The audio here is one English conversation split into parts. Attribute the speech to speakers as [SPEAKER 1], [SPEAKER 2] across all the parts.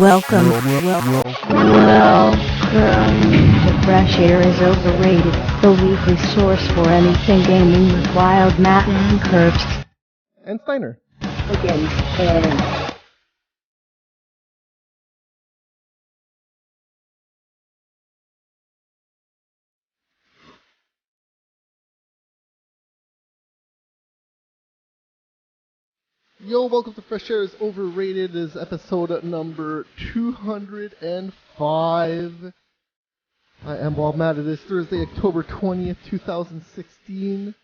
[SPEAKER 1] Welcome. The Fresh Air is overrated. The weekly source for anything gaming with Wild Matt and Curbs.
[SPEAKER 2] And Steiner. Yo, welcome to Fresh Air is Overrated. This is episode number 205. I am Wild Matt. It is Thursday, October 20th, 2016.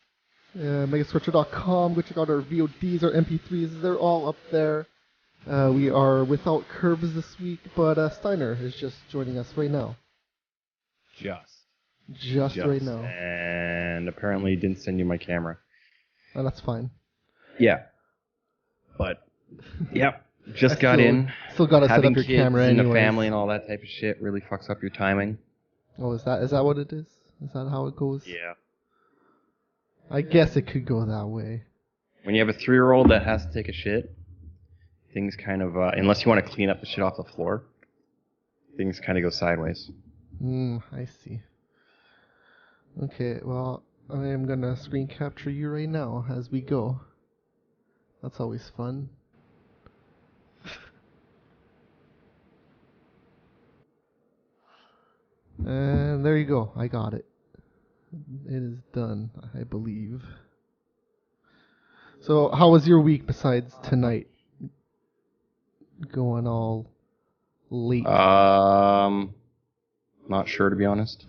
[SPEAKER 2] Megascorcher.com. Go check out our VODs, our MP3s. They're all up there. We are without Curves this week, but Steiner is just joining us right now. Just right now.
[SPEAKER 3] And apparently didn't send you my camera.
[SPEAKER 2] Oh, that's fine.
[SPEAKER 3] Yeah. But, yep. Just got in.
[SPEAKER 2] Still got to set up your camera
[SPEAKER 3] anyways. Having kids and a
[SPEAKER 2] anyways.
[SPEAKER 3] family and all that type of shit really fucks up your timing.
[SPEAKER 2] Oh, is that what it is? Is that how it goes?
[SPEAKER 3] Yeah.
[SPEAKER 2] I guess it could go that way.
[SPEAKER 3] When you have a 3-year-old that has to take a shit, things kind of, unless you want to clean up the shit off the floor, things kind of go sideways.
[SPEAKER 2] I see. Okay, well, I am going to screen capture you right now as we go. That's always fun. And there you go. I got it. It is done, I believe. So, how was your week besides tonight? Going all late.
[SPEAKER 3] Not sure, to be honest.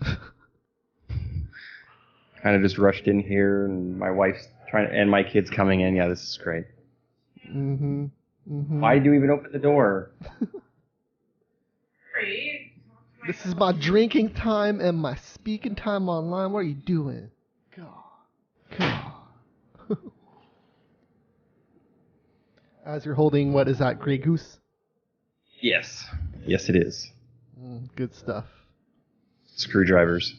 [SPEAKER 3] Kind of just rushed in here, and my wife's and my kids coming in. Yeah, this is great. Why did you even open the door?
[SPEAKER 2] This is my drinking time and my speaking time online. What are you doing? God. As you're holding, what is that, Grey Goose?
[SPEAKER 3] Yes. Yes, it is.
[SPEAKER 2] Good stuff.
[SPEAKER 3] Screwdrivers.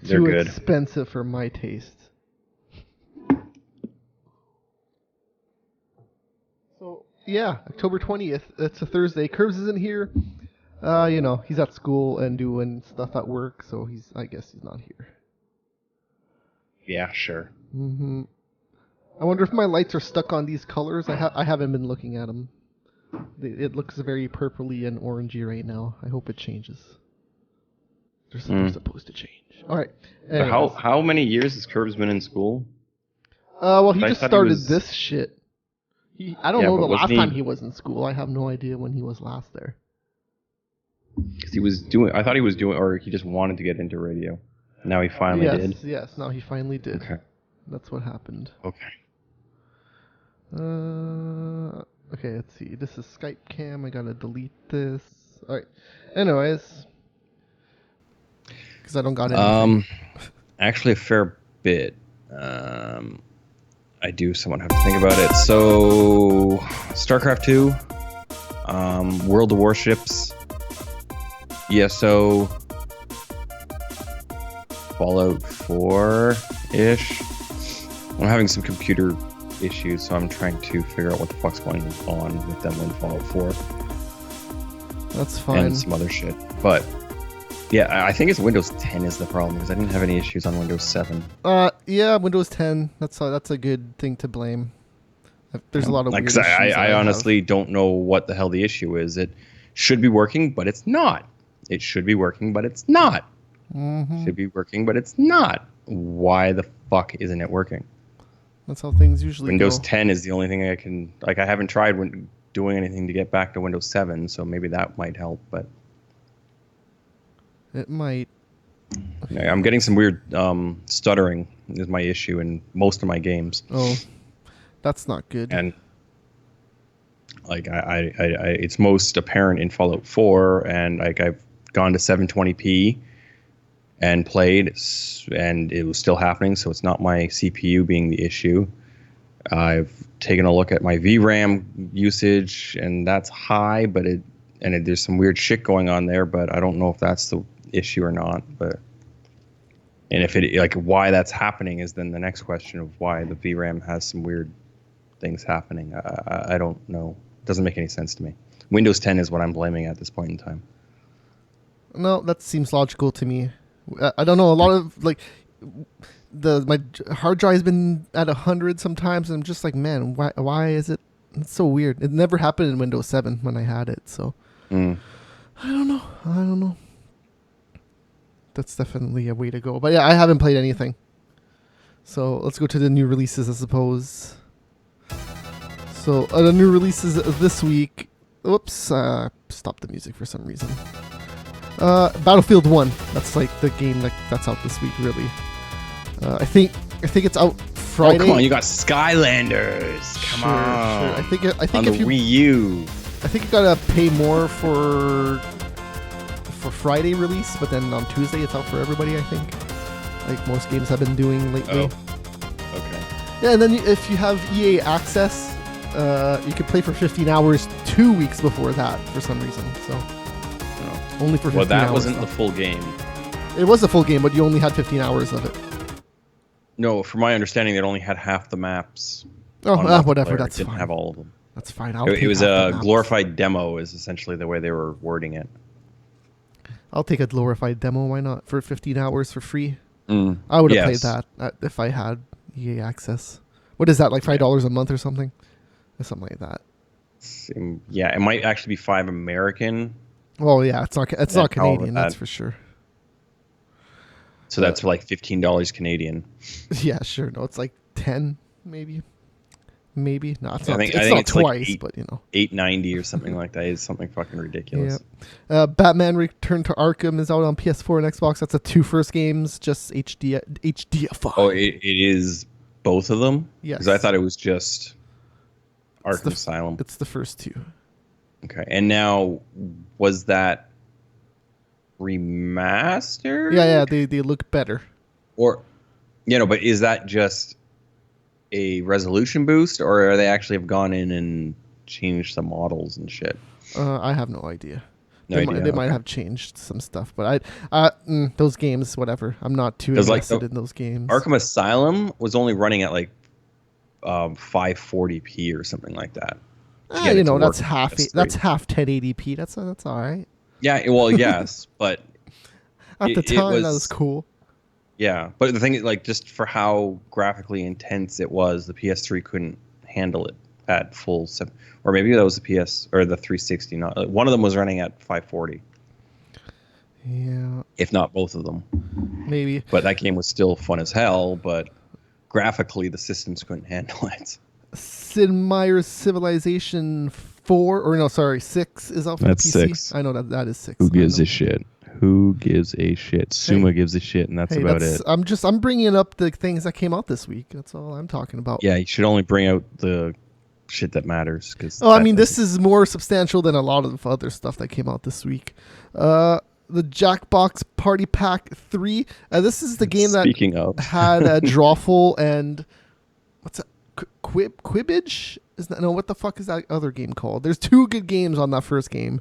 [SPEAKER 3] They're
[SPEAKER 2] Too
[SPEAKER 3] good.
[SPEAKER 2] expensive for my taste. So, yeah, October 20th. It's a Thursday. Curbs isn't here. He's at school and doing stuff at work, so I guess he's not here.
[SPEAKER 3] Yeah, sure.
[SPEAKER 2] I wonder if my lights are stuck on these colors. I haven't been looking at them. It looks very purpley and orangey right now. I hope it changes. They're supposed to change. All right.
[SPEAKER 3] So how many years has Curbs been in school?
[SPEAKER 2] Well, he just started this shit. I don't know the last time he was in school. I have no idea when he was last there.
[SPEAKER 3] Because I thought he was doing, or he just wanted to get into radio. Now he finally did.
[SPEAKER 2] Yes, now he finally did.
[SPEAKER 3] Okay.
[SPEAKER 2] That's what happened.
[SPEAKER 3] Okay.
[SPEAKER 2] Okay, let's see. This is Skype cam. I gotta delete this. Alright. Anyways. Because I don't got anything.
[SPEAKER 3] Actually, a fair bit. I do somewhat have to think about it. So, StarCraft 2, World of Warships, ESO, Fallout 4-ish. I'm having some computer issues, so I'm trying to figure out what the fuck's going on with them in Fallout 4.
[SPEAKER 2] That's fine.
[SPEAKER 3] And some other shit. But, yeah, I think it's Windows 10 is the problem, because I didn't have any issues on Windows 7.
[SPEAKER 2] Yeah, Windows 10. That's a good thing to blame. There's a lot of weird issues.
[SPEAKER 3] I honestly don't know what the hell the issue is. It should be working, but it's not. It should be working, but it's not. Should be working, but it's not. Why the fuck isn't it working?
[SPEAKER 2] That's how things usually
[SPEAKER 3] Windows
[SPEAKER 2] go.
[SPEAKER 3] 10 is the only thing I can... I haven't tried doing anything to get back to Windows 7, so maybe that might help, but...
[SPEAKER 2] It might.
[SPEAKER 3] Okay. I'm getting some weird stuttering is my issue in most of my games.
[SPEAKER 2] Oh, that's not good.
[SPEAKER 3] And it's most apparent in Fallout 4, and I've gone to 720p and played, and it was still happening, so it's not my CPU being the issue. I've taken a look at my VRAM usage, and that's high, but there's some weird shit going on there, but I don't know if that's the issue or not. And if why that's happening is then the next question of why the VRAM has some weird things happening. I don't know. It doesn't make any sense to me. Windows 10 is what I'm blaming at this point in time.
[SPEAKER 2] No, that seems logical to me. I don't know. A lot of like my hard drive's been at 100 sometimes, and I'm just like, man, why is it? It's so weird. It never happened in Windows 7 when I had it. So I don't know. That's definitely a way to go. But yeah, I haven't played anything. So let's go to the new releases, I suppose. So the new releases this week. Oops, stop the music for some reason. Battlefield 1. That's like the game that's out this week, really. I think it's out Friday.
[SPEAKER 3] Oh, come on, you got Skylanders. Come on.
[SPEAKER 2] Sure. I think
[SPEAKER 3] on
[SPEAKER 2] if
[SPEAKER 3] the
[SPEAKER 2] you
[SPEAKER 3] Wii U.
[SPEAKER 2] I think you gotta pay more for Friday release, but then on Tuesday it's out for everybody, I think. Like most games have been doing lately.
[SPEAKER 3] Oh. Okay.
[SPEAKER 2] Yeah, and then if you have EA Access, you can play for 15 hours 2 weeks before that for some reason. So only for 15 hours.
[SPEAKER 3] Well, that wasn't the full game.
[SPEAKER 2] It was a full game, but you only had 15 hours of it.
[SPEAKER 3] No, from my understanding, it only had half the maps.
[SPEAKER 2] Oh, whatever. That's
[SPEAKER 3] it didn't
[SPEAKER 2] fine.
[SPEAKER 3] have all of them.
[SPEAKER 2] That's fine.
[SPEAKER 3] It was a glorified demo, is essentially the way they were wording it.
[SPEAKER 2] I'll take a glorified demo. Why not? For 15 hours for free. I would have played that if I had EA Access. What is that, like $5 a month or something? Or something like that.
[SPEAKER 3] Yeah, it might actually be $5 American.
[SPEAKER 2] Oh yeah, it's not Canadian, that's for sure.
[SPEAKER 3] So that's like $15 Canadian.
[SPEAKER 2] Yeah, sure. No, it's like 10 maybe. Maybe. No, it's not.
[SPEAKER 3] I think
[SPEAKER 2] it's not twice,
[SPEAKER 3] like
[SPEAKER 2] but you know.
[SPEAKER 3] $8.90 or something like that. Is something fucking ridiculous.
[SPEAKER 2] Yeah. Batman Return to Arkham is out on PS4 and Xbox. That's the two first games, just HDFI.
[SPEAKER 3] Oh, it is both of them?
[SPEAKER 2] Yes.
[SPEAKER 3] Because I thought it was just Arkham Asylum.
[SPEAKER 2] It's the first two.
[SPEAKER 3] Okay. And now, was that remastered?
[SPEAKER 2] Yeah, they look better.
[SPEAKER 3] Or, but is that just a resolution boost, or are they actually have gone in and changed the models and shit?
[SPEAKER 2] I have no idea.
[SPEAKER 3] They
[SPEAKER 2] might have changed some stuff, but those games, whatever. I'm not too invested in those games.
[SPEAKER 3] Arkham Asylum was only running at like 540p or something like that.
[SPEAKER 2] That's half 1080p. That's all right.
[SPEAKER 3] Yeah, well, yes, but
[SPEAKER 2] at the time that was cool.
[SPEAKER 3] Yeah, but the thing is, like, just for how graphically intense it was, the PS3 couldn't handle it at full 7, or maybe that was the PS or the 360. Not one of them was running at 540.
[SPEAKER 2] Yeah,
[SPEAKER 3] if not both of them,
[SPEAKER 2] maybe.
[SPEAKER 3] But that game was still fun as hell. But graphically, the systems couldn't handle it.
[SPEAKER 2] Sid Meier's Civilization 6 is out for the PC.
[SPEAKER 3] 6.
[SPEAKER 2] I know that is 6.
[SPEAKER 3] Who gives a shit? Who gives a shit? Suma gives a shit, and that's about it.
[SPEAKER 2] I'm bringing up the things that came out this week. That's all I'm talking about.
[SPEAKER 3] Yeah, you should only bring out the shit that matters.
[SPEAKER 2] This is more substantial than a lot of other stuff that came out this week. The Jackbox Party Pack 3. This is the game that had Drawful and what's that? Quibbage? What the fuck is that other game called? There's 2 good games on that first game.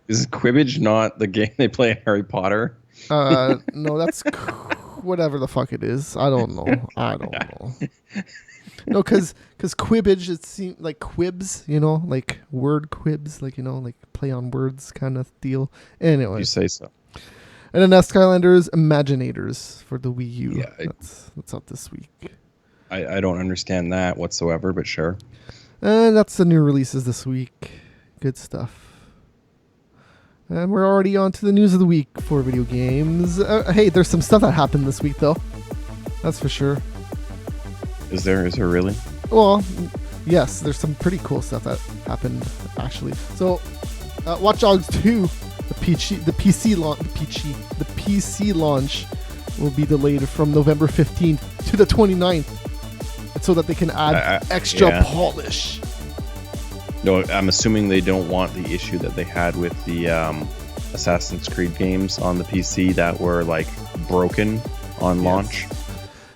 [SPEAKER 3] Is Quibbage not the game they play in Harry Potter?
[SPEAKER 2] No, that's whatever the fuck it is. I don't know. No, because Quibbage, it seems like quibs, like word quibs, like play on words kind of deal. Anyway,
[SPEAKER 3] you say so.
[SPEAKER 2] And then Skylanders Imaginators for the Wii U. Yeah, that's out this week.
[SPEAKER 3] I don't understand that whatsoever, but sure.
[SPEAKER 2] And that's the new releases this week. Good stuff. And we're already on to the news of the week for video games. Hey, there's some stuff that happened this week, though. That's for sure. Is there really? Well, yes, there's some pretty cool stuff that happened, actually. So, Watch Dogs 2, the PC launch will be delayed from November 15th to the 29th, so that they can add extra polish.
[SPEAKER 3] No, I'm assuming they don't want the issue that they had with the Assassin's Creed games on the PC that were like broken on launch.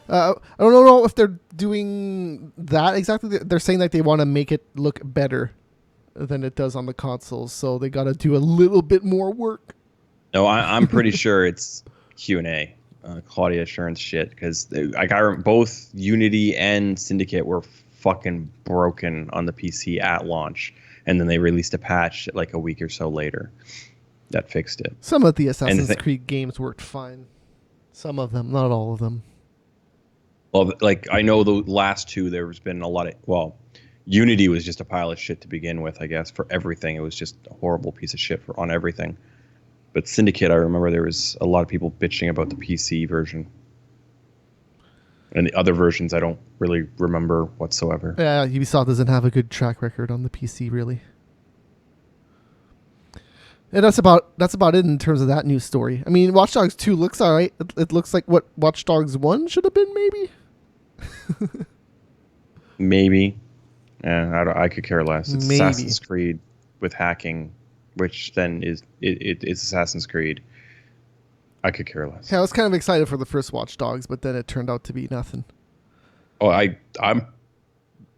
[SPEAKER 2] I don't know if they're doing that exactly. They're saying that they want to make it look better than it does on the consoles, so they got to do a little bit more work. No,
[SPEAKER 3] I'm pretty sure it's Q&A, quality assurance shit, because both Unity and Syndicate were fucking broken on the PC at launch, and then they released a patch like a week or so later that fixed it.
[SPEAKER 2] Some of the Assassin's Creed games worked fine. Some of them, not all of them.
[SPEAKER 3] Well, like I know the last two, there's been a lot of, well, Unity was just a pile of shit to begin with, I guess, for everything. It was just a horrible piece of shit on everything. But Syndicate, I remember there was a lot of people bitching about the PC version. And the other versions I don't really remember whatsoever.
[SPEAKER 2] Yeah, Ubisoft doesn't have a good track record on the PC, really. And that's about it in terms of that news story. I mean, Watch Dogs 2 looks alright. It looks like what Watch Dogs 1 should have been, maybe?
[SPEAKER 3] Maybe. Yeah, I could care less. It's
[SPEAKER 2] maybe.
[SPEAKER 3] Assassin's Creed with hacking, which then is it's Assassin's Creed. I could care less.
[SPEAKER 2] Yeah, I was kind of excited for the first Watch Dogs, but then it turned out to be nothing.
[SPEAKER 3] Oh,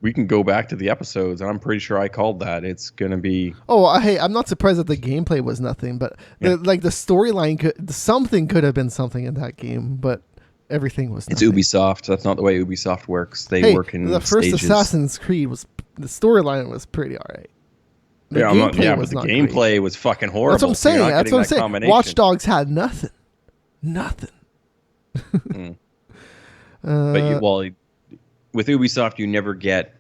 [SPEAKER 3] we can go back to the episodes, and I'm pretty sure I called that. It's gonna be.
[SPEAKER 2] Oh, hey, I'm not surprised that the gameplay was nothing, but the storyline something could have been something in that game, but everything was nothing.
[SPEAKER 3] It's Ubisoft. That's not the way Ubisoft works. They work in
[SPEAKER 2] the first
[SPEAKER 3] stages.
[SPEAKER 2] Assassin's Creed the storyline was pretty alright.
[SPEAKER 3] But the gameplay was fucking horrible.
[SPEAKER 2] That's what I'm saying. That's what I'm saying. Watch Dogs had nothing. Nothing.
[SPEAKER 3] But with Ubisoft, you never get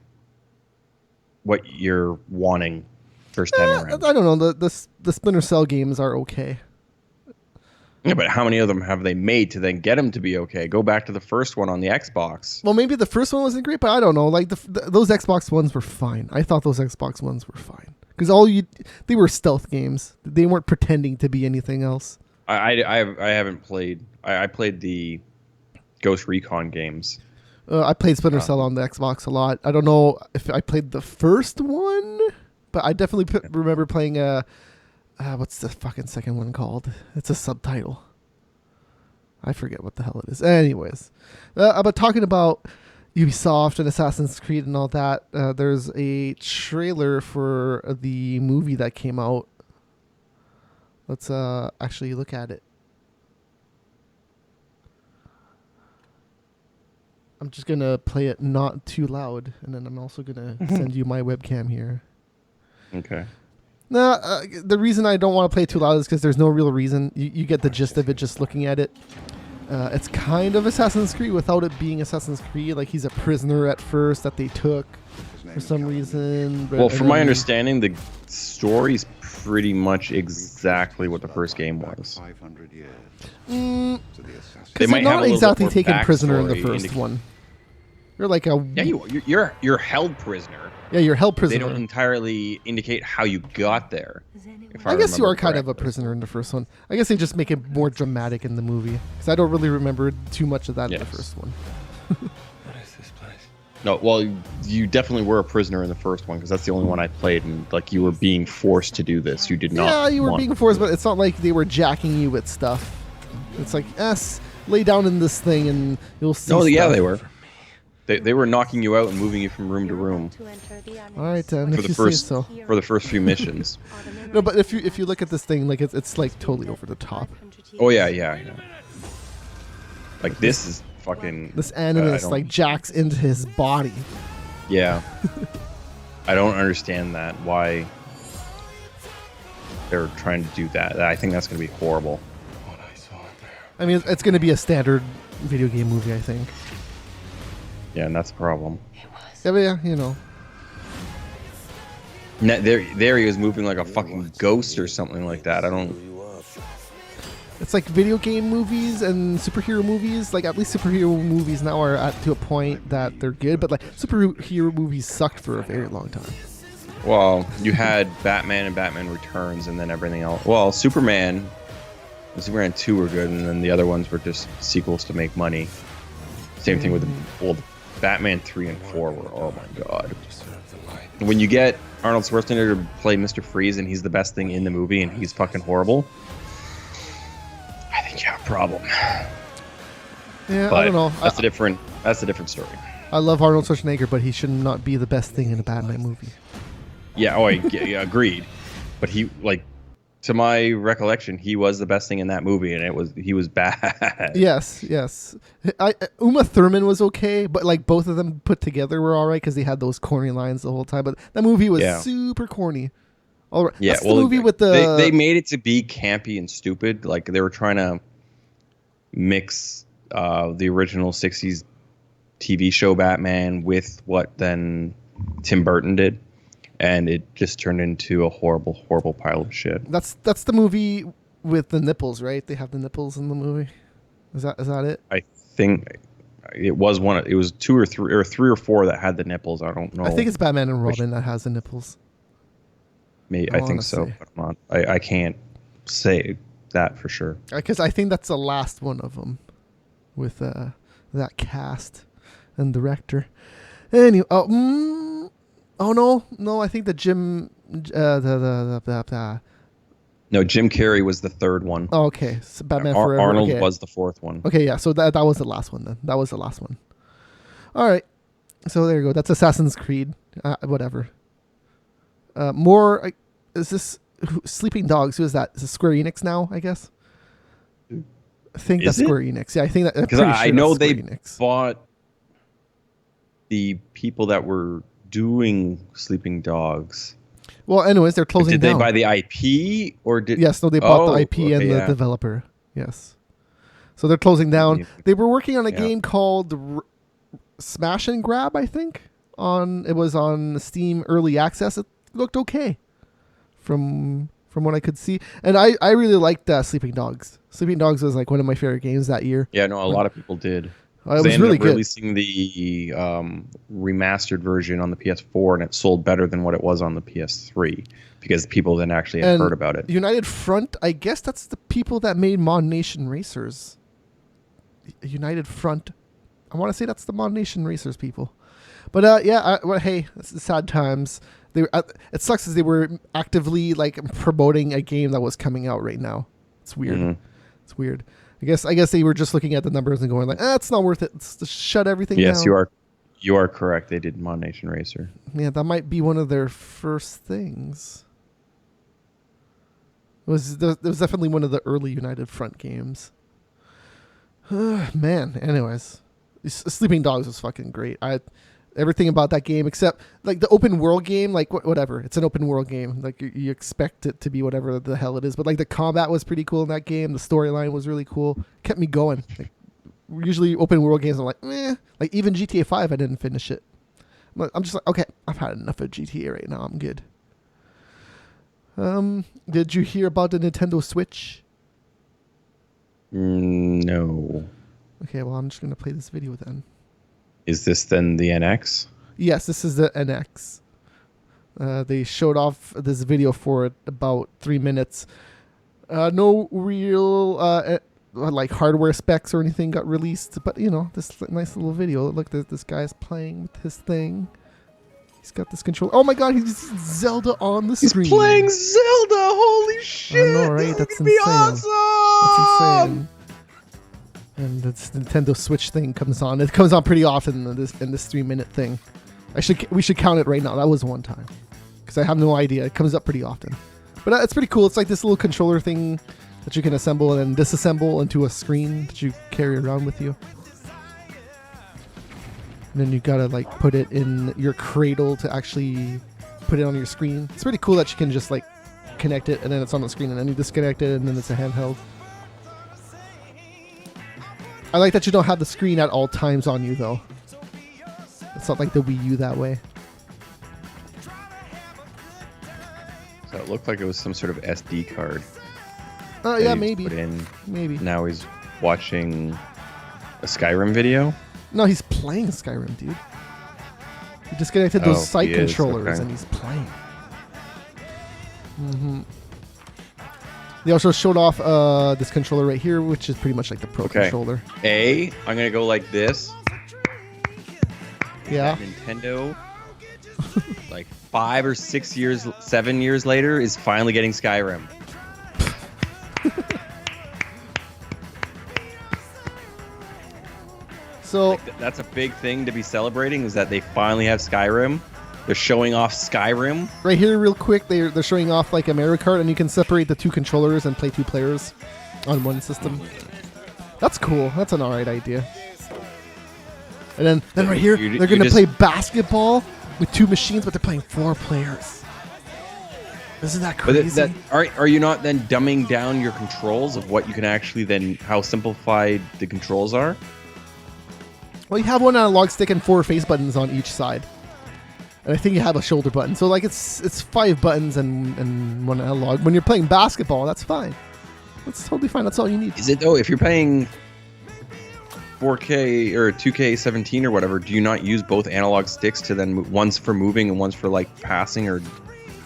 [SPEAKER 3] what you're wanting first time around.
[SPEAKER 2] I don't know. The Splinter Cell games are okay.
[SPEAKER 3] Yeah, but how many of them have they made to then get them to be okay? Go back to the first one on the Xbox.
[SPEAKER 2] Well, maybe the first one wasn't great, but I don't know. Like those Xbox ones were fine. I thought those Xbox ones were fine because they were stealth games. They weren't pretending to be anything else.
[SPEAKER 3] I haven't played. I played the Ghost Recon games.
[SPEAKER 2] I played Splinter Cell on the Xbox a lot. I don't know if I played the first one, but I definitely remember playing what's the fucking second one called? It's a subtitle. I forget what the hell it is. Anyways, but talking about Ubisoft and Assassin's Creed and all that, there's a trailer for the movie that came out. Let's actually look at it. I'm just going to play it not too loud, and then I'm also going to send you my webcam here.
[SPEAKER 3] Okay.
[SPEAKER 2] No, the reason I don't want to play it too loud is because there's no real reason. You get the gist of it just looking at it. It's kind of Assassin's Creed without it being Assassin's Creed. Like, he's a prisoner at first that they took for some reason.
[SPEAKER 3] Well, from my understanding, the story's pretty much exactly what the first game was.
[SPEAKER 2] Because they're not exactly taken prisoner in the first one. You're like
[SPEAKER 3] you're held prisoner.
[SPEAKER 2] Yeah, you're held prisoner.
[SPEAKER 3] They don't entirely indicate how you got there.
[SPEAKER 2] I guess you are kind of a prisoner in the first one. I guess they just make it more dramatic in the movie because I don't really remember too much of that in the first one.
[SPEAKER 4] What is this place?
[SPEAKER 3] No, well, you definitely were a prisoner in the first one because that's the only one I played, and like you were being forced to do this. You did not.
[SPEAKER 2] Yeah, you were being forced, but it's not like they were jacking you with stuff. It's like, lay down in this thing and you'll see.
[SPEAKER 3] No,
[SPEAKER 2] stuff.
[SPEAKER 3] yeah, they were. They were knocking you out and moving you from room to room.
[SPEAKER 2] All right, then.
[SPEAKER 3] For the first few missions.
[SPEAKER 2] No, but if you look at this thing, like it's like totally over the top.
[SPEAKER 3] Oh yeah. Like this is fucking.
[SPEAKER 2] This animus like jacks into his body.
[SPEAKER 3] Yeah. I don't understand that. Why they're trying to do that? I think that's going to be horrible.
[SPEAKER 2] I mean, it's going to be a standard video game movie, I think.
[SPEAKER 3] Yeah, and that's a problem.
[SPEAKER 2] Yeah, but you know.
[SPEAKER 3] There he was moving like a fucking ghost or something like that. I don't.
[SPEAKER 2] It's like video game movies and superhero movies. Like, at least superhero movies now are to a point that they're good, but like superhero movies sucked for a very long time.
[SPEAKER 3] Well, you had Batman and Batman Returns, and then everything else. Well, Superman and Superman 2 were good, and then the other ones were just sequels to make money. Same thing with Batman 3 and 4 were, oh my god. When you get Arnold Schwarzenegger to play Mr. Freeze and he's the best thing in the movie and he's fucking horrible, I think you have a problem.
[SPEAKER 2] Yeah,
[SPEAKER 3] but
[SPEAKER 2] I don't know.
[SPEAKER 3] That's a different story.
[SPEAKER 2] I love Arnold Schwarzenegger, but he should not be the best thing in a Batman movie.
[SPEAKER 3] Yeah, yeah, agreed. But he, like, To my recollection, he was the best thing in that movie, and he was bad.
[SPEAKER 2] Yes. Uma Thurman was okay, but like both of them put together were all right because they had those corny lines the whole time. But that movie was super corny. All right.
[SPEAKER 3] Yeah,
[SPEAKER 2] That's the movie with the
[SPEAKER 3] they made it to be campy and stupid. Like they were trying to mix the original '60s TV show Batman with what then Tim Burton did, and it just turned into a horrible pile of shit.
[SPEAKER 2] That's the movie with the nipples, right? They have the nipples in the movie. Is that it?
[SPEAKER 3] I think it was one. It was two or three or four that had the nipples. I don't know.
[SPEAKER 2] I think it's Batman and Robin that has the nipples.
[SPEAKER 3] Maybe I think so. But I can't say that for sure.
[SPEAKER 2] Because I think that's the last one of them with that cast and director. Anyway, no, I think the Jim
[SPEAKER 3] No, Jim Carrey was the third one.
[SPEAKER 2] Oh, okay. So Batman Forever.
[SPEAKER 3] Arnold was the fourth one.
[SPEAKER 2] Okay, yeah. So that was the last one then. That was the last one. All right. So there you go. That's Assassin's Creed. Whatever. Is this Sleeping Dogs? Who is that? Is it Square Enix now, I guess? I think that's Square Enix. Yeah, I think that.
[SPEAKER 3] Because I know they bought the people that were doing Sleeping Dogs.
[SPEAKER 2] Well, anyways, they're closing down.
[SPEAKER 3] Did they buy the IP or did?
[SPEAKER 2] Yes, no, they bought the IP and the developer. Yes. So they're closing down. They were working on a game called Smash and Grab, I think. It was on Steam Early Access. It looked okay from what I could see. And I really liked Sleeping Dogs. Sleeping Dogs was like one of my favorite games that year.
[SPEAKER 3] Yeah, no, a lot of people did.
[SPEAKER 2] It was really good.
[SPEAKER 3] Releasing the remastered version on the PS4, and it sold better than what it was on the PS3 because people then actually had heard about it.
[SPEAKER 2] United Front, I guess that's the people that made Mod Nation Racers. United Front, I want to say that's the Mod Nation Racers people. But hey, it's the sad times. It sucks as they were actively like promoting a game that was coming out right now. It's weird. Mm-hmm. It's weird. I guess they were just looking at the numbers and going like, it's not worth it. Let's just shut everything down.
[SPEAKER 3] Yes, you are correct. They did Mod Nation Racer.
[SPEAKER 2] Yeah, that might be one of their first things. It was definitely one of the early United Front games. Man, anyways, Sleeping Dogs was fucking great. Everything about that game except like the open world game, like whatever. It's an open world game. Like you expect it to be whatever the hell it is. But like the combat was pretty cool in that game. The storyline was really cool. Kept me going. Like, usually open world games, I'm like, meh. Like even GTA 5, I didn't finish it. I'm just like, okay, I've had enough of GTA right now. I'm good. Did you hear about the Nintendo Switch?
[SPEAKER 3] No.
[SPEAKER 2] Okay, well, I'm just going to play this video then.
[SPEAKER 3] Is this then the NX?
[SPEAKER 2] Yes, this is the NX. They showed off this video for it about 3 minutes. No real like hardware specs or anything got released, but this nice little video. Look, this guy's playing with his thing. He's got this controller. Oh my god, he's Zelda on the screen.
[SPEAKER 3] He's playing Zelda. Holy shit!
[SPEAKER 2] I know, right? That's insane.
[SPEAKER 3] Awesome.
[SPEAKER 2] That's insane. And this Nintendo Switch thing comes on. It comes on pretty often in this 3-minute thing. We should count it right now. That was one time, because I have no idea. It comes up pretty often, but it's pretty cool. It's like this little controller thing that you can assemble and then disassemble into a screen that you carry around with you. And then you gotta like put it in your cradle to actually put it on your screen. It's pretty cool that you can just like connect it and then it's on the screen, and then you disconnect it and then it's a handheld. I like that you don't have the screen at all times on you, though. It's not like the Wii U that way.
[SPEAKER 3] So it looked like it was some sort of SD card.
[SPEAKER 2] Yeah, maybe.
[SPEAKER 3] Maybe. Now he's watching a Skyrim video?
[SPEAKER 2] No, he's playing Skyrim, dude. He disconnected those side controllers and he's playing. Mm-hmm. They also showed off this controller right here, which is pretty much like the Pro controller.
[SPEAKER 3] I'm going to go like this.
[SPEAKER 2] Yeah.
[SPEAKER 3] Nintendo, like 5 or 6 years, 7 years later, is finally getting Skyrim.
[SPEAKER 2] So
[SPEAKER 3] that's a big thing to be celebrating, is that they finally have Skyrim. They're showing off Skyrim.
[SPEAKER 2] Right here, real quick, they're showing off like a Mario Kart, and you can separate the two controllers and play two players on one system. That's cool. That's an alright idea. And then right here, they're going to play basketball with two machines, but they're playing 4 players. Isn't that crazy?
[SPEAKER 3] Are you not then dumbing down your controls of what you can actually then, how simplified the controls are?
[SPEAKER 2] Well, you have one analog stick and 4 face buttons on each side. And I think you have a shoulder button. So like it's 5 buttons and one analog. When you're playing basketball, that's fine. That's totally fine. That's all you need.
[SPEAKER 3] Is it though? If you're playing 4K or 2K17 or whatever, do you not use both analog sticks to then one's for moving and one's for like passing or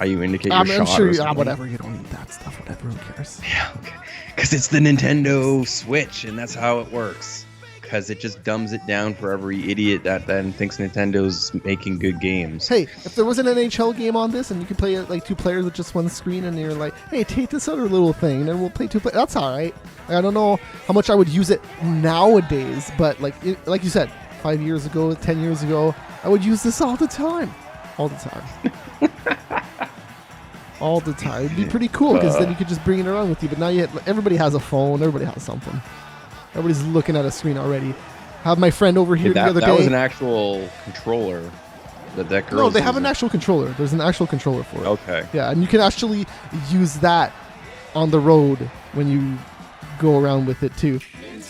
[SPEAKER 3] how you indicate your shot?
[SPEAKER 2] I'm sure whatever. You don't need that stuff. Whatever. Who cares?
[SPEAKER 3] Yeah. Okay. Because it's the Nintendo Switch and that's how it works. Because it just dumbs it down for every idiot that then thinks Nintendo's making good games.
[SPEAKER 2] Hey, if there was an NHL game on this and you could play it like 2 players with just one screen and you're like, hey, take this other little thing and then we'll play 2 players. That's all right. I don't know how much I would use it nowadays, but like you said, 5 years ago, 10 years ago, I would use this all the time. All the time. All the time. It'd be pretty cool because then you could just bring it around with you. But now everybody has a phone. Everybody has something. Everybody's looking at a screen already. Have my friend over here the other day.
[SPEAKER 3] That was an actual controller. That girl.
[SPEAKER 2] No, they have an actual controller. There's an actual controller for it.
[SPEAKER 3] Okay.
[SPEAKER 2] Yeah, and you can actually use that on the road when you go around with it too.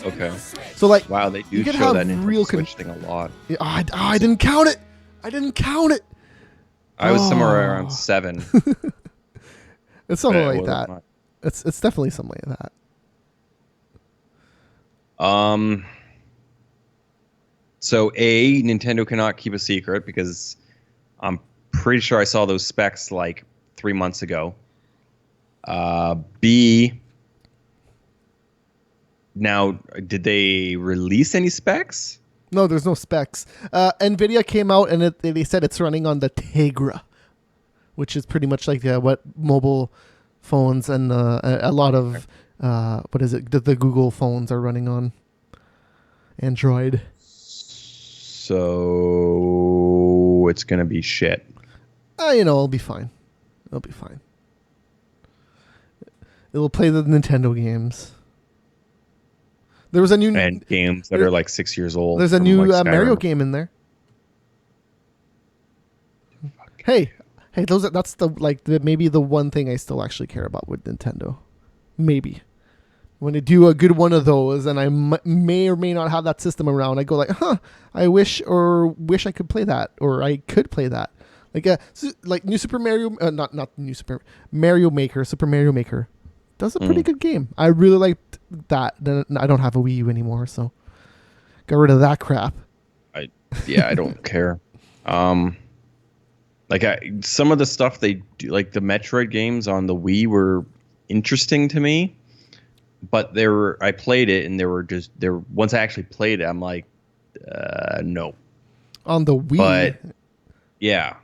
[SPEAKER 3] Okay.
[SPEAKER 2] So like,
[SPEAKER 3] wow, they do
[SPEAKER 2] you can
[SPEAKER 3] show
[SPEAKER 2] have
[SPEAKER 3] that Nintendo
[SPEAKER 2] real
[SPEAKER 3] Switch thing a lot.
[SPEAKER 2] Yeah, I didn't count it. I didn't count it.
[SPEAKER 3] I was somewhere around 7.
[SPEAKER 2] It's something like that. It's definitely something like that.
[SPEAKER 3] So Nintendo cannot keep a secret because I'm pretty sure I saw those specs like 3 months ago. B, now, did they release any specs?
[SPEAKER 2] No, there's no specs. NVIDIA came out and they said it's running on the Tegra, which is pretty much like what mobile phones and a lot of what is it? The Google phones are running on Android.
[SPEAKER 3] So it's gonna be shit.
[SPEAKER 2] It'll be fine. It'll be fine. It'll play the Nintendo games. There was a new
[SPEAKER 3] and games that are like 6 years old.
[SPEAKER 2] There's a new Mario game in there. Hey, that's maybe the one thing I still actually care about with Nintendo. Maybe when they do a good one of those, and I may or may not have that system around, I go like, I wish I could play that, or I could play that. Like new Super Mario, not new Super Mario Maker, Super Mario Maker. That's a pretty good game. I really liked that. I don't have a Wii U anymore, so got rid of that crap.
[SPEAKER 3] I don't care. Some of the stuff they do, like the Metroid games on the Wii, were interesting to me, but I played it and once I actually played it, I'm like, no.
[SPEAKER 2] On the Wii,
[SPEAKER 3] but yeah,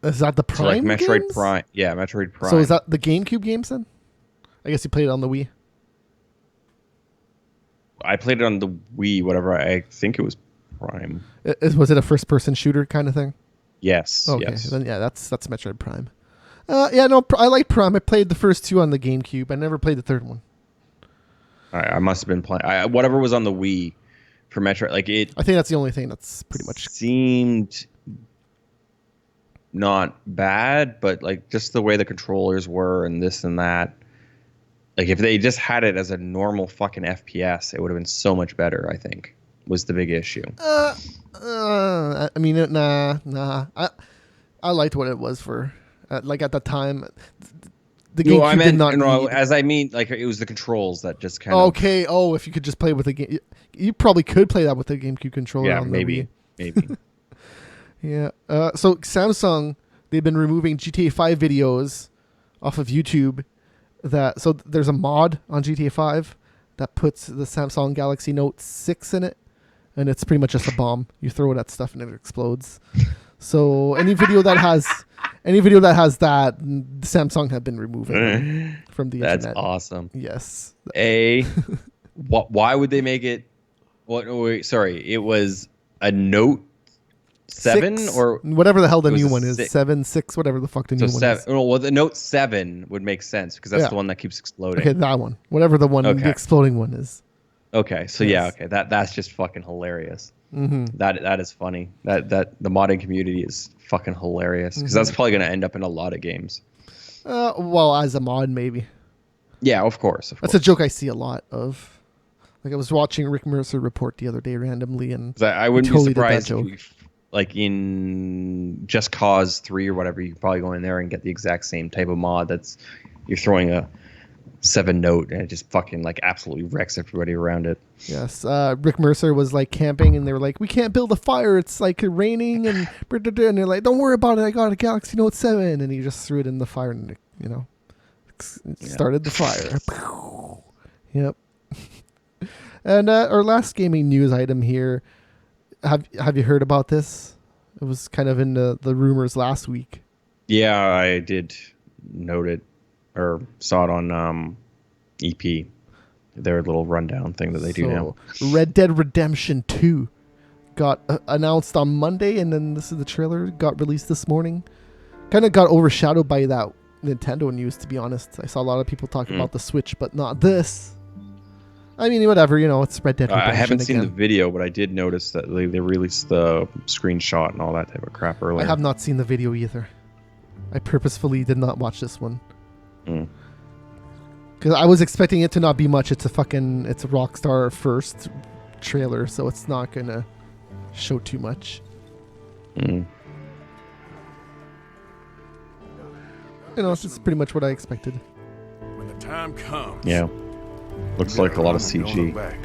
[SPEAKER 2] is that the Prime?
[SPEAKER 3] So like Metroid
[SPEAKER 2] games?
[SPEAKER 3] Prime, yeah, Metroid Prime.
[SPEAKER 2] So is that the GameCube games then? I guess you played it on the Wii.
[SPEAKER 3] I played it on the Wii, whatever. I think it was Prime.
[SPEAKER 2] Was it a first-person shooter kind of thing?
[SPEAKER 3] Yes.
[SPEAKER 2] Okay,
[SPEAKER 3] yes.
[SPEAKER 2] Then yeah, that's Metroid Prime. I like Prime. I played the first 2 on the GameCube. I never played the third one.
[SPEAKER 3] I must have been playing whatever was on the Wii for Metroid. Like it.
[SPEAKER 2] I think that's the only thing that's pretty much
[SPEAKER 3] seemed not bad, but like just the way the controllers were and this and that. Like if they just had it as a normal fucking FPS, it would have been so much better. I think was the big issue.
[SPEAKER 2] I mean, nah. I liked what it was for. Like at the time, the GameCube did not.
[SPEAKER 3] No, as I mean, like it was the controls that just kind of.
[SPEAKER 2] Okay. Oh, if you could just play with the game, you probably could play that with the GameCube controller.
[SPEAKER 3] Yeah,
[SPEAKER 2] on
[SPEAKER 3] maybe.
[SPEAKER 2] Yeah. So Samsung, they've been removing GTA 5 videos off of YouTube. So there's a mod on GTA 5 that puts the Samsung Galaxy Note 6 in it, and it's pretty much just a bomb. You throw it at stuff and it explodes. So any video that has that, Samsung have been removing from the internet.
[SPEAKER 3] That's awesome.
[SPEAKER 2] Yes.
[SPEAKER 3] Why would they make it? It was a Note 7
[SPEAKER 2] 6,
[SPEAKER 3] or
[SPEAKER 2] whatever the hell the
[SPEAKER 3] it was
[SPEAKER 2] new
[SPEAKER 3] a
[SPEAKER 2] one is.
[SPEAKER 3] 6.
[SPEAKER 2] 7, 6, whatever the fuck the new
[SPEAKER 3] So
[SPEAKER 2] one
[SPEAKER 3] 7.
[SPEAKER 2] is.
[SPEAKER 3] Well, the Note 7 would make sense because that's
[SPEAKER 2] Yeah.
[SPEAKER 3] the one that keeps exploding.
[SPEAKER 2] Okay, that one. Whatever the one, the
[SPEAKER 3] Okay.
[SPEAKER 2] exploding one is.
[SPEAKER 3] Okay, so
[SPEAKER 2] Yes.
[SPEAKER 3] yeah, okay, that's just fucking hilarious.
[SPEAKER 2] Mm-hmm.
[SPEAKER 3] That is funny. That the modding community is fucking hilarious because
[SPEAKER 2] Mm-hmm.
[SPEAKER 3] that's probably gonna end up in a lot of games.
[SPEAKER 2] Well, as a mod, maybe.
[SPEAKER 3] Yeah, of course.
[SPEAKER 2] That's a joke I see a lot of. Like I was watching Rick Mercer report the other day randomly, and
[SPEAKER 3] 'Cause I wouldn't
[SPEAKER 2] totally
[SPEAKER 3] be surprised
[SPEAKER 2] did that
[SPEAKER 3] if you, like in Just Cause 3 or whatever, you could probably go in there and get the exact same type of mod. That's you're throwing a 7 note and it just fucking like absolutely wrecks everybody around it.
[SPEAKER 2] Yes, Rick Mercer was like camping, and they were like, "We can't build a fire. It's like raining," and they're like, "Don't worry about it. I got a Galaxy Note 7," and he just threw it in the fire, and started the fire. Yep. And our last gaming news item here. Have you heard about this? It was kind of in the rumors last week.
[SPEAKER 3] Yeah, I did note it or saw it on EP. Their little rundown thing that they do now.
[SPEAKER 2] Red Dead Redemption 2 got announced on Monday, and then this is the trailer, got released this morning. Kind of got overshadowed by that Nintendo news, to be honest. I saw a lot of people talking about the Switch, but not this. I mean, whatever, it's Red Dead Redemption.
[SPEAKER 3] I haven't seen the
[SPEAKER 2] again.
[SPEAKER 3] video, but I did notice that they released the screenshot and all that type of crap earlier.
[SPEAKER 2] I have not seen the video either. I purposefully did not watch this one. Because I was expecting it to not be much. It's a Rockstar first trailer, so it's not going to show too much. It's pretty much what I expected.
[SPEAKER 5] When the time comes.
[SPEAKER 3] Yeah. Looks like a lot of CG. Like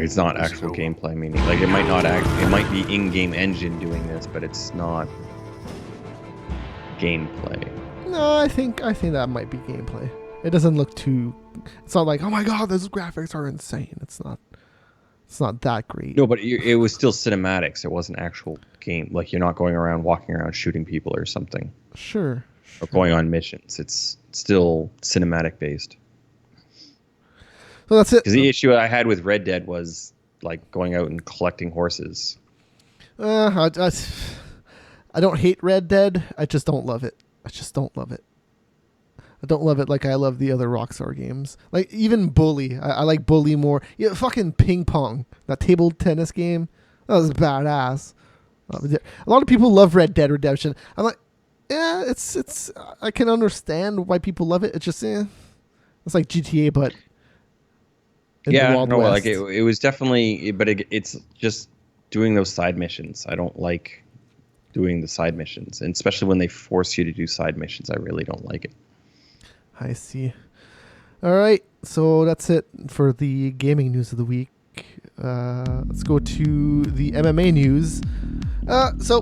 [SPEAKER 3] it's not actual gameplay, meaning like it might be in-game engine doing this, but it's not gameplay.
[SPEAKER 2] No, I think that might be gameplay. It doesn't look too. It's not like, oh my god, those graphics are insane. It's not that great.
[SPEAKER 3] No, but it was still cinematics. It wasn't actual game. Like you're not going around walking around shooting people or something.
[SPEAKER 2] Sure.
[SPEAKER 3] Or going on missions. It's still cinematic based.
[SPEAKER 2] So that's it.
[SPEAKER 3] Because the issue I had with Red Dead was like going out and collecting horses.
[SPEAKER 2] I don't hate Red Dead. I just don't love it. I don't love it like I love the other Rockstar games. Like even Bully. I like Bully more. Yeah, fucking Ping Pong. That table tennis game. That was badass. A lot of people love Red Dead Redemption. I'm like, yeah, it's. I can understand why people love it. It's just, it's like GTA, but in the Wild West.
[SPEAKER 3] Like it was definitely, but it's just doing those side missions. I don't like doing the side missions, and especially when they force you to do side missions. I really don't like it.
[SPEAKER 2] I see. All right, so that's it for the gaming news of the week. Let's go to the MMA news. So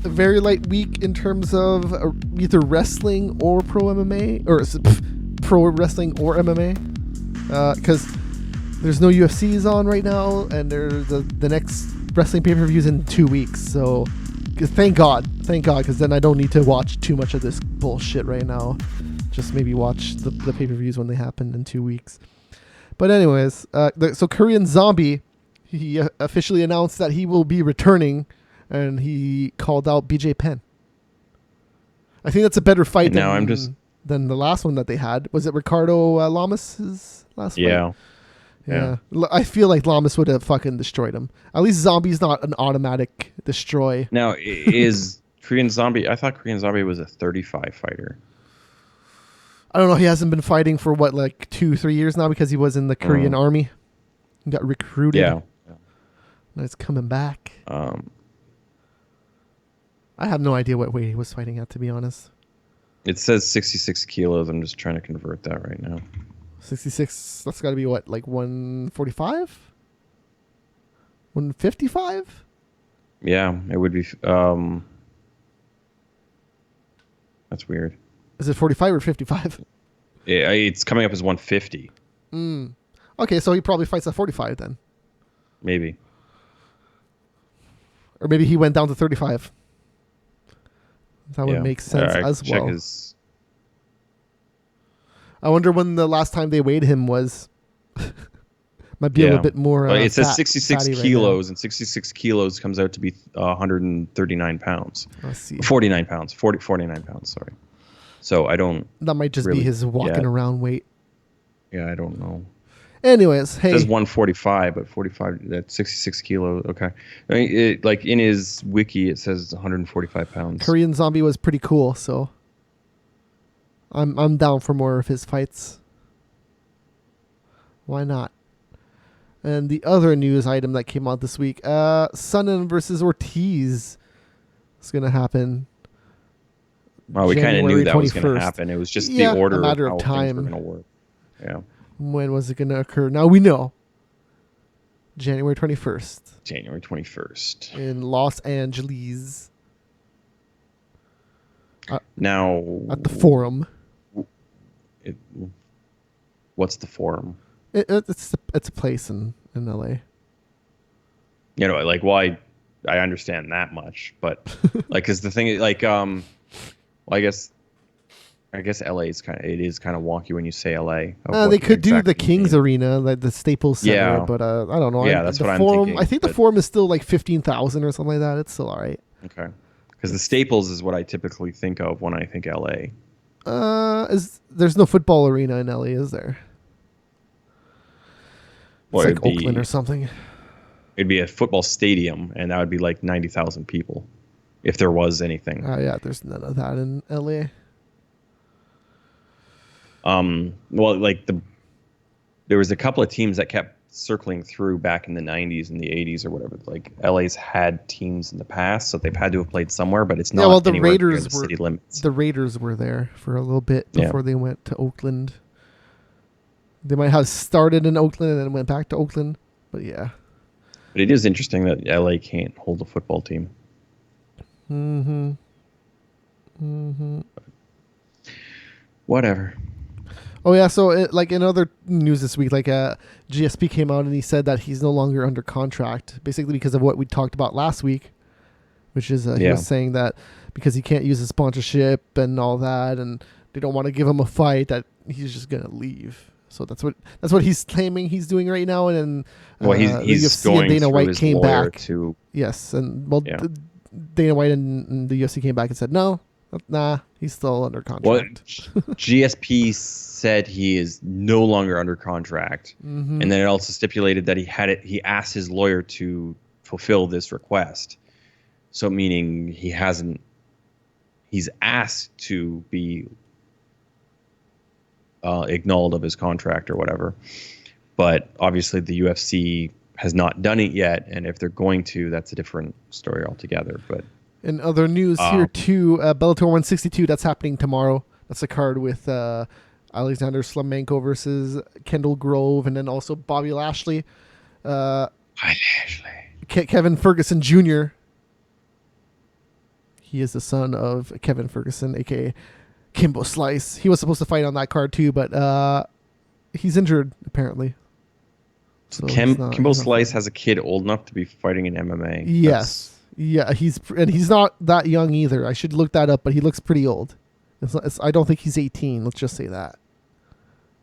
[SPEAKER 2] a very light week in terms of either wrestling or pro MMA, or pro wrestling or MMA, because there's no UFCs on right now, and there's the next wrestling pay-per-views in 2 weeks. So thank God, because then I don't need to watch too much of this bullshit right now. Just maybe watch the pay-per-views when they happen in 2 weeks. But anyways, so Korean Zombie, he officially announced that he will be returning, and he called out BJ Penn. I think that's a better fight than the last one that they had. Was it Ricardo Lamas' last fight? Yeah. I feel like Lamas would have fucking destroyed him. At least Zombie's not an automatic destroy.
[SPEAKER 3] Now, is Korean Zombie... I thought Korean Zombie was a 35 fighter.
[SPEAKER 2] I don't know. He hasn't been fighting for, 2-3 years now because he was in the Korean army. He got recruited.
[SPEAKER 3] Yeah.
[SPEAKER 2] And it's coming back. I have no idea what weight he was fighting at, to be honest.
[SPEAKER 3] It says 66 kilos. I'm just trying to convert that right now.
[SPEAKER 2] 66, that's got to be what, 145? 155?
[SPEAKER 3] Yeah, it would be... that's weird.
[SPEAKER 2] Is it 45 or 55?
[SPEAKER 3] Yeah, it's coming up as 150.
[SPEAKER 2] Okay, so he probably fights at 45 then.
[SPEAKER 3] Maybe.
[SPEAKER 2] Or maybe he went down to 35. That would make sense as well. I wonder when the last time they weighed him was. Might be a little bit more.
[SPEAKER 3] Well, it says
[SPEAKER 2] fat,
[SPEAKER 3] 66
[SPEAKER 2] fatty
[SPEAKER 3] kilos, and 66 kilos comes out to be 139 pounds.
[SPEAKER 2] Let's see.
[SPEAKER 3] 49 pounds. 49 pounds, sorry. So I don't...
[SPEAKER 2] That might just
[SPEAKER 3] really
[SPEAKER 2] be his walking around weight.
[SPEAKER 3] Yeah, I don't know.
[SPEAKER 2] Anyways, hey.
[SPEAKER 3] It says 145, but 45, that's 66 kilos. Okay. I mean, like in his wiki, it says 145 pounds.
[SPEAKER 2] Korean Zombie was pretty cool, so I'm down for more of his fights. Why not? And the other news item that came out this week, Sonnen versus Ortiz is going to happen.
[SPEAKER 3] Well, we kind of knew that
[SPEAKER 2] 21st.
[SPEAKER 3] was going to happen. It was just the order
[SPEAKER 2] a matter
[SPEAKER 3] of
[SPEAKER 2] of
[SPEAKER 3] how
[SPEAKER 2] time.
[SPEAKER 3] things were going to work. Yeah.
[SPEAKER 2] When was it going to occur? Now we know. January 21st.
[SPEAKER 3] January 21st.
[SPEAKER 2] In Los Angeles.
[SPEAKER 3] Now...
[SPEAKER 2] At the Forum.
[SPEAKER 3] What's the Forum?
[SPEAKER 2] It's a place in LA.
[SPEAKER 3] You know, like, well, I understand that much, but like, cause the thing is, like, well, I guess LA is kind of wonky when you say LA.
[SPEAKER 2] They could do the Kings Arena, like the Staples Center, but I don't know.
[SPEAKER 3] Yeah, that's what I'm
[SPEAKER 2] Forum,
[SPEAKER 3] thinking.
[SPEAKER 2] I think the Forum is still like 15,000 or something like that. It's still all right.
[SPEAKER 3] Okay, because the Staples is what I typically think of when I think LA.
[SPEAKER 2] There's no football arena in LA, is there?
[SPEAKER 3] Well,
[SPEAKER 2] it's like Oakland or something.
[SPEAKER 3] It'd be a football stadium, and that would be like 90,000 people, if there was anything.
[SPEAKER 2] Yeah, there's none of that in LA.
[SPEAKER 3] Well, like there was a couple of teams that kept circling through back in the 90s and the 80s or whatever. Like LA's had teams in the past, so they've had to have played somewhere, but it's not.
[SPEAKER 2] Yeah, well, the
[SPEAKER 3] anywhere
[SPEAKER 2] Raiders
[SPEAKER 3] near the city limits.
[SPEAKER 2] The Raiders were there for a little bit before they went to Oakland. They might have started in Oakland and then went back to Oakland, but yeah.
[SPEAKER 3] But it is interesting that LA can't hold a football team. Whatever.
[SPEAKER 2] Oh yeah, so like in other news this week, like GSP came out and he said that he's no longer under contract, basically because of what we talked about last week, which is he was saying that because he can't use his sponsorship and all that, and they don't want to give him a fight, that he's just gonna leave. So that's what he's claiming he's doing right now, and then
[SPEAKER 3] he's
[SPEAKER 2] UFC
[SPEAKER 3] going
[SPEAKER 2] and Dana
[SPEAKER 3] through
[SPEAKER 2] White
[SPEAKER 3] his
[SPEAKER 2] came
[SPEAKER 3] lawyer
[SPEAKER 2] back.
[SPEAKER 3] Yes,
[SPEAKER 2] and Dana White and the UFC came back and said no, nah, he's still under contract.
[SPEAKER 3] Well, GSP said he is no longer under contract, and then it also stipulated that he asked his lawyer to fulfill this request. So meaning he's asked to be annulled of his contract or whatever, but obviously the UFC has not done it yet, and if they're going to, that's a different story altogether. But
[SPEAKER 2] in other news here too, Bellator 162, that's happening tomorrow. That's a card with Alexander Slamenko versus Kendall Grove, and then also Bobby Lashley. Kevin Ferguson Jr. He is the son of Kevin Ferguson, aka Kimbo Slice. He was supposed to fight on that card too, but he's injured apparently.
[SPEAKER 3] So Kimbo Slice has a kid old enough to be fighting in MMA.
[SPEAKER 2] Yes, he's not that young either. I should look that up, but he looks pretty old. I don't think he's 18. Let's just say that.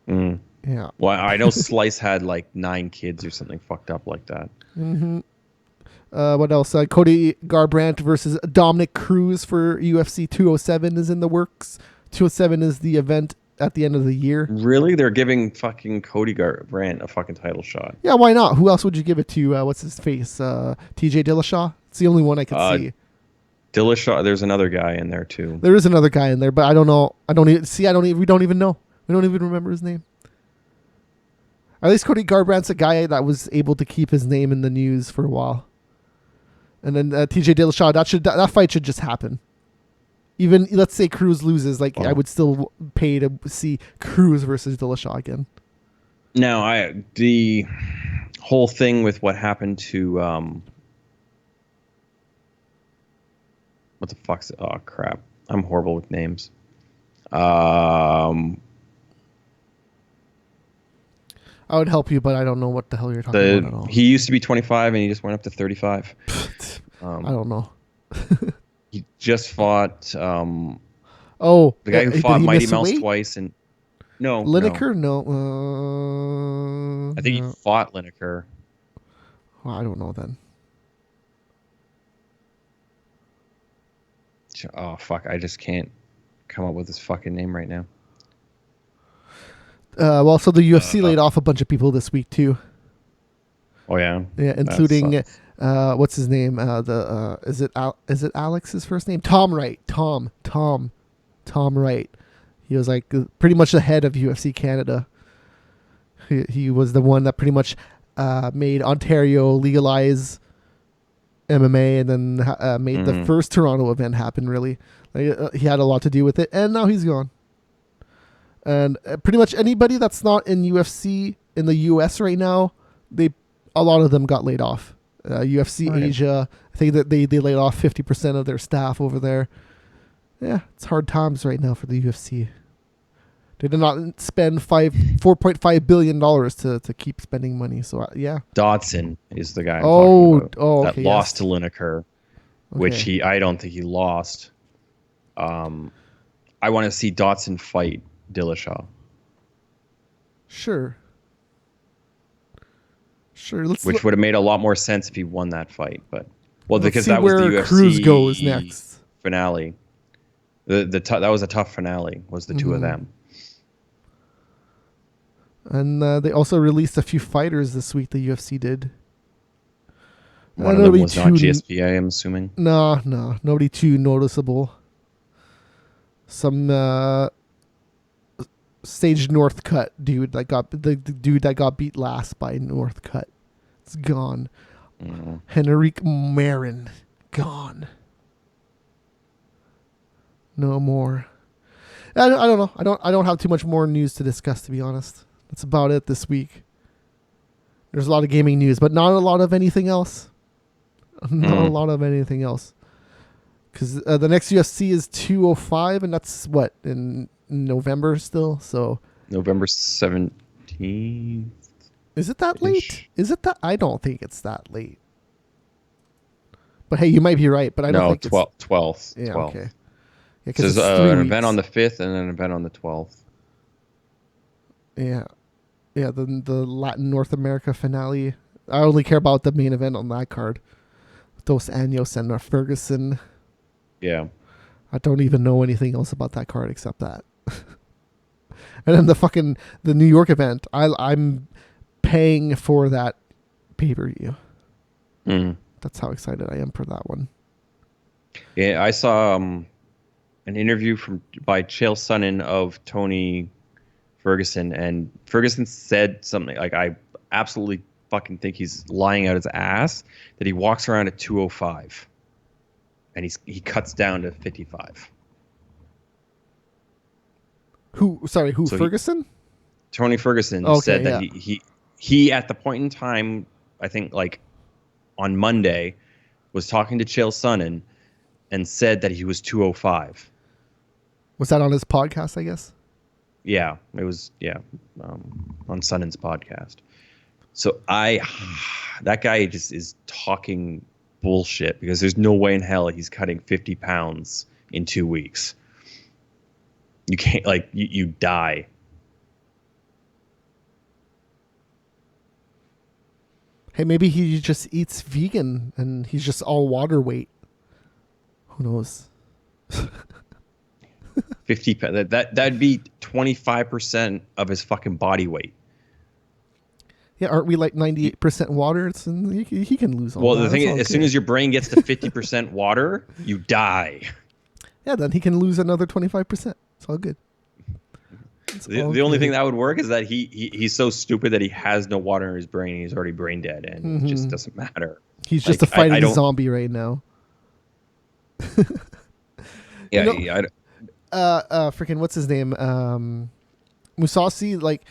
[SPEAKER 2] Yeah.
[SPEAKER 3] Well, I know Slice had like 9 kids or something fucked up like that.
[SPEAKER 2] What else? Cody Garbrandt versus Dominic Cruz for UFC 207 is in the works. 207 is the event at the end of the year.
[SPEAKER 3] Really? They're giving fucking Cody Garbrandt a fucking title shot.
[SPEAKER 2] Yeah, why not? Who else would you give it to? What's his face? TJ Dillashaw? It's the only one I can see.
[SPEAKER 3] Dillashaw, there's another guy in there too.
[SPEAKER 2] There is another guy in there, but I don't know. We don't even know. We don't even remember his name. At least Cody Garbrandt's a guy that was able to keep his name in the news for a while. And then TJ Dillashaw, that fight should just happen. Even let's say Cruz loses, I would still pay to see Cruz versus Dillashaw again.
[SPEAKER 3] Now, the whole thing with what happened to what the fuck's it? Oh crap! I'm horrible with names.
[SPEAKER 2] I would help you, but I don't know what the hell you're talking about at all.
[SPEAKER 3] He used to be 25 and he just went up to 35.
[SPEAKER 2] I don't know.
[SPEAKER 3] He just fought. The guy who
[SPEAKER 2] did
[SPEAKER 3] fought
[SPEAKER 2] he
[SPEAKER 3] Mighty
[SPEAKER 2] miss
[SPEAKER 3] Mouse
[SPEAKER 2] weight?
[SPEAKER 3] twice, and No.
[SPEAKER 2] Lineker? No.
[SPEAKER 3] I think he
[SPEAKER 2] No.
[SPEAKER 3] fought Lineker.
[SPEAKER 2] Well, I don't know then.
[SPEAKER 3] Oh fuck! I just can't come up with his fucking name right now.
[SPEAKER 2] Well, so the UFC laid off a bunch of people this week too.
[SPEAKER 3] Oh yeah.
[SPEAKER 2] Yeah,
[SPEAKER 3] That
[SPEAKER 2] including
[SPEAKER 3] sucks.
[SPEAKER 2] what's his name? Is it Alex? His first name? Tom Wright. Tom Wright. He was like pretty much the head of UFC Canada. He was the one that pretty much made Ontario legalize MMA, and then made the first Toronto event happen. Really, he had a lot to do with it, and now he's gone. And pretty much anybody that's not in UFC in the US right now, a lot of them got laid off. UFC
[SPEAKER 3] Right.
[SPEAKER 2] Asia, I think that they laid off 50% of their staff over there. Yeah, it's hard times right now for the UFC. They did not spend $4.5 billion to keep spending money. So yeah.
[SPEAKER 3] Dodson is the guy I'm talking about.
[SPEAKER 2] Okay,
[SPEAKER 3] That lost
[SPEAKER 2] yes.
[SPEAKER 3] to Lineker, which
[SPEAKER 2] Okay.
[SPEAKER 3] I don't think he lost. I want to see Dodson fight Dillashaw.
[SPEAKER 2] Sure.
[SPEAKER 3] Which would have made a lot more sense if he won that fight, but
[SPEAKER 2] let's
[SPEAKER 3] because
[SPEAKER 2] see
[SPEAKER 3] that was the
[SPEAKER 2] where
[SPEAKER 3] UFC
[SPEAKER 2] Cruz goes next.
[SPEAKER 3] finale. That was a tough finale. Was the two of them?
[SPEAKER 2] And they also released a few fighters this week. The UFC did.
[SPEAKER 3] One of them was not GSP, I'm assuming.
[SPEAKER 2] No, nobody too noticeable. Some Sage Northcutt dude that got the dude that got beat last by Northcutt. It's gone. Henrik Marin gone. No more. I don't know. I don't have too much more news to discuss, to be honest. That's about it this week. There's a lot of gaming news, but not a lot of anything else. Not a lot of anything else. Because the next UFC is 205, and that's what, in November still? So
[SPEAKER 3] November 17th.
[SPEAKER 2] is it that late? Is it that? I don't think it's that late. But hey, you might be right. But I don't think
[SPEAKER 3] 12th.
[SPEAKER 2] it's... Yeah,
[SPEAKER 3] 12th.
[SPEAKER 2] okay. Yeah,
[SPEAKER 3] So there's an event on the 5th and an event on the 12th.
[SPEAKER 2] Yeah. Yeah, the Latin North America finale. I only care about the main event on that card. Dos Anjos and Ferguson.
[SPEAKER 3] Yeah.
[SPEAKER 2] I don't even know anything else about that card except that. And then the New York event. I'm paying for that pay-per-view. That's how excited I am for that one.
[SPEAKER 3] Yeah, I saw an interview by Chael Sonnen of Tony Ferguson, and Ferguson said something like, I absolutely fucking think he's lying out his ass that he walks around at 205 and he cuts down to 55.
[SPEAKER 2] Who
[SPEAKER 3] So
[SPEAKER 2] Ferguson?
[SPEAKER 3] Tony Ferguson said that he at the point in time, I think like on Monday, was talking to Chael Sonnen and said that he was 205.
[SPEAKER 2] Was that on his podcast, I guess?
[SPEAKER 3] Yeah, it was, on Sonnen's podcast. So that guy just is talking bullshit, because there's no way in hell he's cutting 50 pounds in 2 weeks. You can't, like, you die.
[SPEAKER 2] Hey, maybe he just eats vegan and he's just all water weight. Who knows?
[SPEAKER 3] 50 that'd be 25% of his fucking body weight.
[SPEAKER 2] Yeah, aren't we like 98% water? He can lose all that.
[SPEAKER 3] Well, the thing
[SPEAKER 2] That's
[SPEAKER 3] is,
[SPEAKER 2] all
[SPEAKER 3] as soon
[SPEAKER 2] good.
[SPEAKER 3] as your brain gets to 50% water, you die.
[SPEAKER 2] Yeah, then he can lose another 25%. It's all good.
[SPEAKER 3] The only thing that would work is that he's so stupid that he has no water in his brain and he's already brain dead, and it just doesn't matter.
[SPEAKER 2] He's just
[SPEAKER 3] Like,
[SPEAKER 2] a fighting
[SPEAKER 3] I don't-
[SPEAKER 2] zombie right now.
[SPEAKER 3] Yeah,
[SPEAKER 2] You know-
[SPEAKER 3] yeah,
[SPEAKER 2] Freaking what's his name? Musasi, like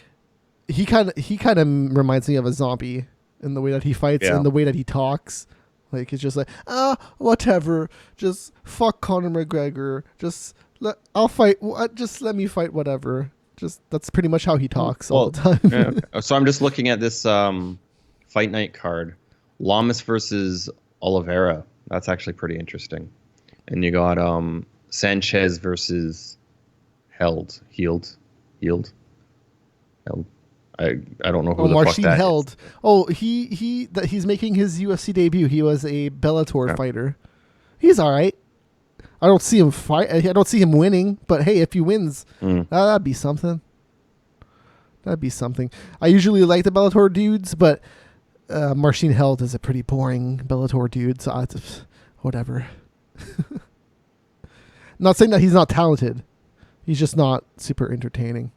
[SPEAKER 2] he kind of reminds me of a zombie in the way that he fights
[SPEAKER 3] Yeah.
[SPEAKER 2] and the way that he talks. Like it's just like whatever, just fuck Conor McGregor. I'll fight. Just let me fight whatever. Just that's pretty much how he talks all the time.
[SPEAKER 3] yeah. So I'm just looking at this fight night card, Lamas versus Oliveira. That's actually pretty interesting. And you got Sanchez versus Healed. I don't know who
[SPEAKER 2] Oh,
[SPEAKER 3] the fuck
[SPEAKER 2] Marcin
[SPEAKER 3] that
[SPEAKER 2] Held.
[SPEAKER 3] is.
[SPEAKER 2] Oh, he's making his UFC debut. He was a Bellator
[SPEAKER 3] Yeah.
[SPEAKER 2] fighter. He's all right. I don't see him fight. I don't see him winning. But hey, if he wins, that'd be something. That'd be something. I usually like the Bellator dudes, but Marcin Held is a pretty boring Bellator dude. So whatever. Not saying that he's not talented. He's just not super entertaining.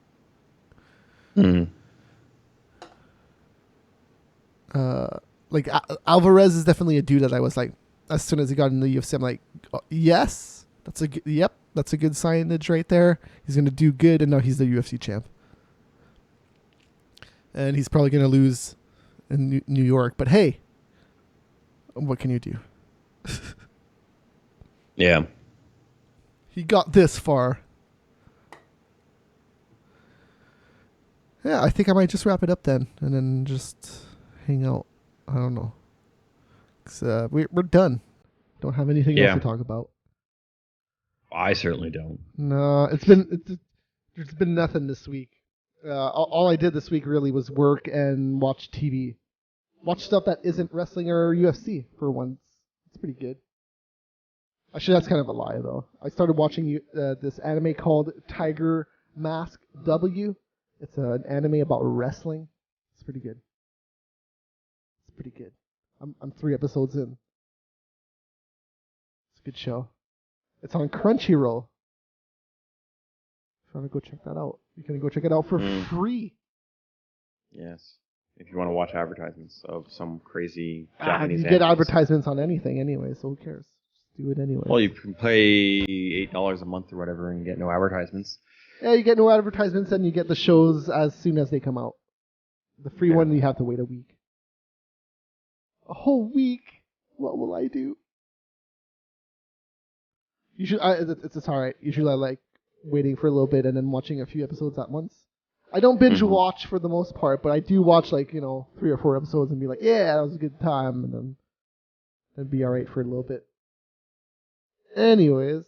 [SPEAKER 2] Like Alvarez is definitely a dude that I was like, as soon as he got in the UFC, I'm like, oh, yes, that's a good signage right there. He's gonna do good, and now he's the UFC champ, and he's probably gonna lose in New York. But hey, what can you do?
[SPEAKER 3] Yeah.
[SPEAKER 2] He got this far. Yeah, I think I might just wrap it up then, and then just hang out. I don't know. 'Cause, we're done. Don't have anything else to talk about.
[SPEAKER 3] I certainly don't.
[SPEAKER 2] No, there's been nothing this week. All I did this week really was work and watch TV. Watch stuff that isn't wrestling or UFC for once. It's pretty good. Actually, that's kind of a lie though. I started watching this anime called Tiger Mask W. It's an anime about wrestling. It's pretty good. I'm 3 episodes in. It's a good show. It's on Crunchyroll. If you want to go check that out, you can go check it out for free.
[SPEAKER 3] Yes. If you want to watch advertisements of some crazy Japanese
[SPEAKER 2] You get
[SPEAKER 3] animes.
[SPEAKER 2] advertisements on anything anyway, so who cares? Just do it anyway.
[SPEAKER 3] Well, you can pay $8 a month or whatever and get no advertisements.
[SPEAKER 2] Yeah, you get no advertisements and you get the shows as soon as they come out. The free one, you have to wait a week. A whole week? What will I do? It's alright. Usually I like waiting for a little bit and then watching a few episodes at once. I don't binge watch for the most part, but I do watch 3 or 4 episodes and be like, yeah, that was a good time, and then be alright for a little bit. Anyways,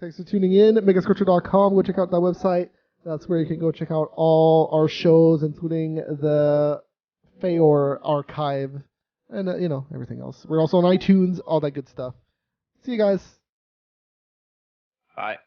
[SPEAKER 2] thanks for tuning in at megasculpture.com. Go check out that website. That's where you can go check out all our shows, including the FAIOR archive and everything else. We're also on iTunes, all that good stuff. See you guys.
[SPEAKER 3] Bye.